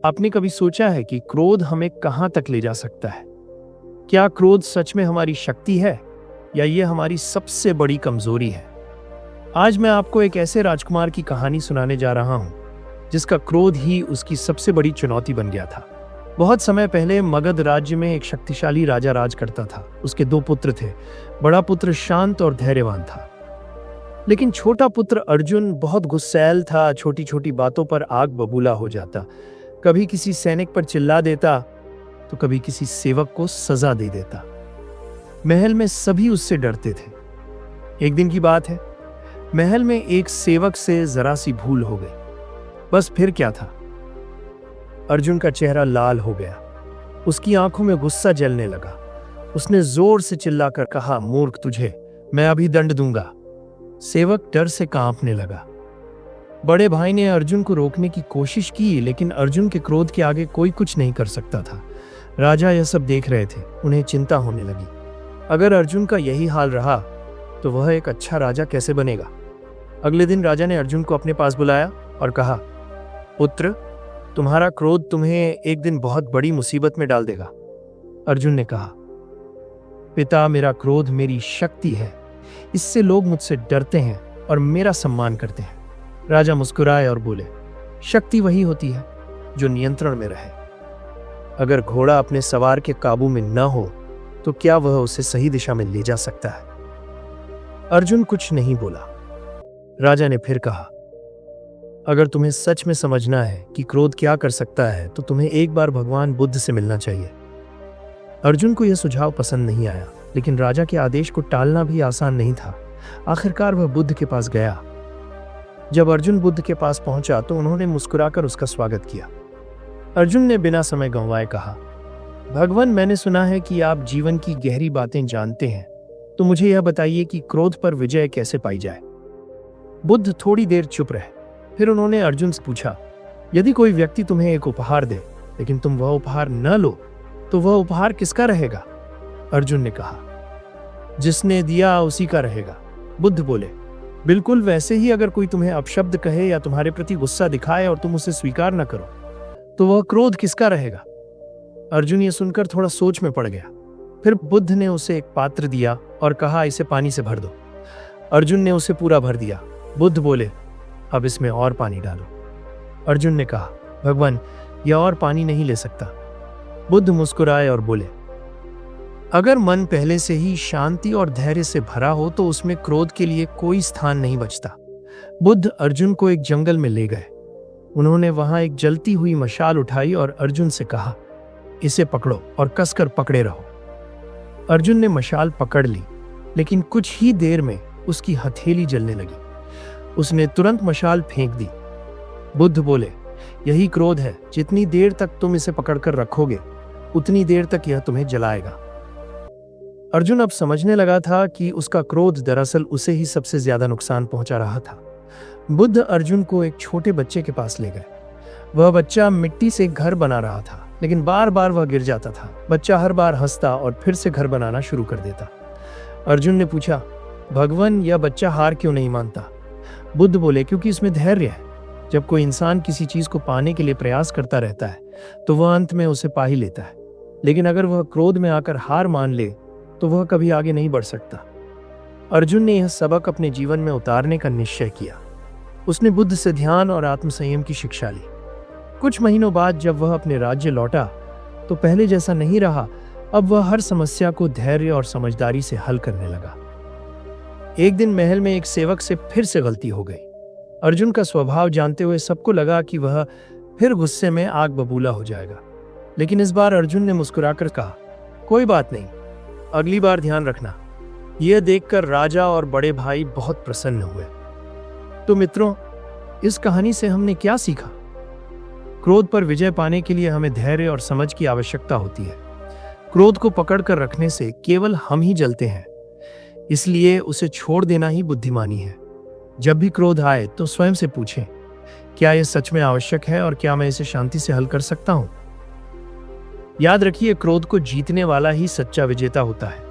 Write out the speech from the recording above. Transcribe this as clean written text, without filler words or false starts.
आपने कभी सोचा है कि क्रोध हमें कहां तक ले जा सकता है? क्या क्रोध सच में हमारी शक्ति है या ये हमारी सबसे बड़ी कमजोरी है? आज मैं आपको एक ऐसे राजकुमार की कहानी सुनाने जा रहा हूं जिसका क्रोध ही उसकी सबसे बड़ी चुनौती बन गया था। बहुत समय पहले मगध राज्य में एक शक्तिशाली राजा राज करता था। उसके 2 पुत्र थे। बड़ा पुत्र शांत और धैर्यवान था, लेकिन छोटा पुत्र अर्जुन बहुत गुस्सैल था। छोटी छोटी बातों पर आग बबूला हो जाता। कभी किसी सैनिक पर चिल्ला देता तो कभी किसी सेवक को सजा दे देता। महल में सभी उससे डरते थे। एक दिन की बात है, महल में एक सेवक से जरा सी भूल हो गई। बस फिर क्या था, अर्जुन का चेहरा लाल हो गया। उसकी आंखों में गुस्सा जलने लगा। उसने जोर से चिल्लाकर कहा, मूर्ख तुझे, मैं अभी दंड दूंगा। सेवक डर से कांपने लगा। बड़े भाई ने अर्जुन को रोकने की कोशिश की, लेकिन अर्जुन के क्रोध के आगे कोई कुछ नहीं कर सकता था। राजा यह सब देख रहे थे। उन्हें चिंता होने लगी। अगर अर्जुन का यही हाल रहा तो वह एक अच्छा राजा कैसे बनेगा? अगले दिन राजा ने अर्जुन को अपने पास बुलाया और कहा, पुत्र, तुम्हारा क्रोध तुम्हें एक दिन बहुत बड़ी मुसीबत में डाल देगा। अर्जुन ने कहा, पिता, मेरा क्रोध मेरी शक्ति है। इससे लोग मुझसे डरते हैं और मेरा सम्मान करते हैं। राजा मुस्कुराए और बोले, शक्ति वही होती है जो नियंत्रण में रहे। अगर घोड़ा अपने सवार के काबू में न हो तो क्या वह उसे सही दिशा में ले जा सकता है? अर्जुन कुछ नहीं बोला। राजा ने फिर कहा, अगर तुम्हें सच में समझना है कि क्रोध क्या कर सकता है तो तुम्हें एक बार भगवान बुद्ध से मिलना चाहिए। अर्जुन को यह सुझाव पसंद नहीं आया, लेकिन राजा के आदेश को टालना भी आसान नहीं था। आखिरकार वह बुद्ध के पास गया। जब अर्जुन बुद्ध के पास पहुंचा तो उन्होंने मुस्कुराकर उसका स्वागत किया। अर्जुन ने बिना समय गंवाए कहा, भगवान, मैंने सुना है कि आप जीवन की गहरी बातें जानते हैं, तो मुझे यह बताइए कि क्रोध पर विजय कैसे पाई जाए। बुद्ध थोड़ी देर चुप रहे। फिर उन्होंने अर्जुन से पूछा, यदि कोई व्यक्ति तुम्हें एक उपहार दे लेकिन तुम वह उपहार न लो तो वह उपहार किसका रहेगा? अर्जुन ने कहा, जिसने दिया उसी का रहेगा। बुद्ध बोले, बिल्कुल वैसे ही अगर कोई तुम्हें अपशब्द कहे या तुम्हारे प्रति गुस्सा दिखाए और तुम उसे स्वीकार न करो तो वह क्रोध किसका रहेगा? अर्जुन ये सुनकर थोड़ा सोच में पड़ गया। फिर बुद्ध ने उसे एक पात्र दिया और कहा, इसे पानी से भर दो। अर्जुन ने उसे पूरा भर दिया। बुद्ध बोले, अब इसमें और पानी डालो। अर्जुन ने कहा, भगवान, यह और पानी नहीं ले सकता। बुद्ध मुस्कुराए और बोले, अगर मन पहले से ही शांति और धैर्य से भरा हो तो उसमें क्रोध के लिए कोई स्थान नहीं बचता। बुद्ध अर्जुन को एक जंगल में ले गए। उन्होंने वहां एक जलती हुई मशाल उठाई और अर्जुन से कहा, इसे पकड़ो और कसकर पकड़े रहो। अर्जुन ने मशाल पकड़ ली, लेकिन कुछ ही देर में उसकी हथेली जलने लगी। उसने तुरंत मशाल फेंक दी। बुद्ध बोले, यही क्रोध है। जितनी देर तक तुम इसे पकड़कर रखोगे उतनी देर तक यह तुम्हें जलाएगा। अर्जुन अब समझने लगा था कि उसका क्रोध दरअसल उसे ही सबसे ज्यादा नुकसान पहुंचा रहा था। बुद्ध अर्जुन को एक छोटे बच्चे के पास ले गए। वह बच्चा मिट्टी से एक घर बना रहा था, लेकिन बार बार वह गिर जाता था। बच्चा हर बार हंसता और फिर से घर बनाना शुरू कर देता। अर्जुन ने पूछा, भगवान, यह बच्चा हार क्यों नहीं मानता? बुद्ध बोले, क्योंकि इसमें धैर्य है। जब कोई इंसान किसी चीज को पाने के लिए प्रयास करता रहता है तो वह अंत में उसे पा ही लेता है, लेकिन अगर वह क्रोध में आकर हार मान ले तो वह कभी आगे नहीं बढ़ सकता। अर्जुन ने यह सबक अपने जीवन में उतारने का निश्चय किया। उसने बुद्ध से ध्यान और आत्मसंयम की शिक्षा ली। कुछ महीनों बाद जब वह अपने राज्य लौटा तो पहले जैसा नहीं रहा। अब वह हर समस्या को धैर्य और समझदारी से हल करने लगा। एक दिन महल में एक सेवक से फिर से गलती हो गई। अर्जुन का स्वभाव जानते हुए सबको लगा कि वह फिर गुस्से में आग बबूला हो जाएगा, लेकिन इस बार अर्जुन ने मुस्कुराकर कहा, कोई बात नहीं, अगली बार ध्यान रखना। यह देखकर राजा और बड़े भाई बहुत प्रसन्न हुए। तो मित्रों, इस कहानी से हमने क्या सीखा? क्रोध पर विजय पाने के लिए हमें धैर्य और समझ की आवश्यकता होती है। क्रोध को पकड़कर रखने से केवल हम ही जलते हैं, इसलिए उसे छोड़ देना ही बुद्धिमानी है। जब भी क्रोध आए तो स्वयं से पूछें, क्या यह सच में आवश्यक है और क्या मैं इसे शांति से हल कर सकता हूं? याद रखिए, क्रोध को जीतने वाला ही सच्चा विजेता होता है।